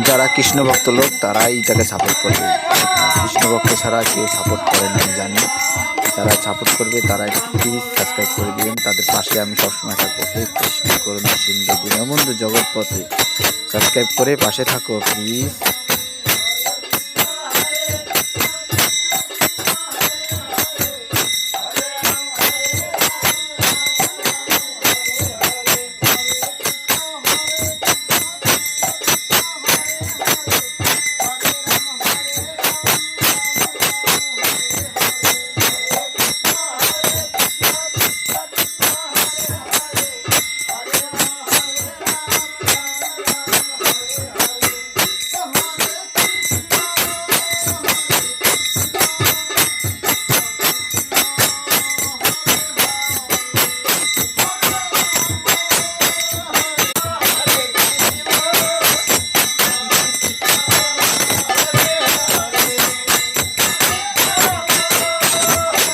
যারা কৃষ্ণ ভক্ত লোক তারাই এটাকে সাপোর্ট করবে, কৃষ্ণ ভক্ত ছাড়া কেউ সাপোর্ট করে না আমি জানি। যারা সাপোর্ট করবে তারা প্লিজ সাবস্ক্রাইব করে দিবেন, তাদের পাশে আমি সবসময় থাকবো। হে কৃষ্ণ করুণা সিন্ধু দীনবন্ধু জগৎপথে, সাবস্ক্রাইব করে পাশে থাকো প্লিজ।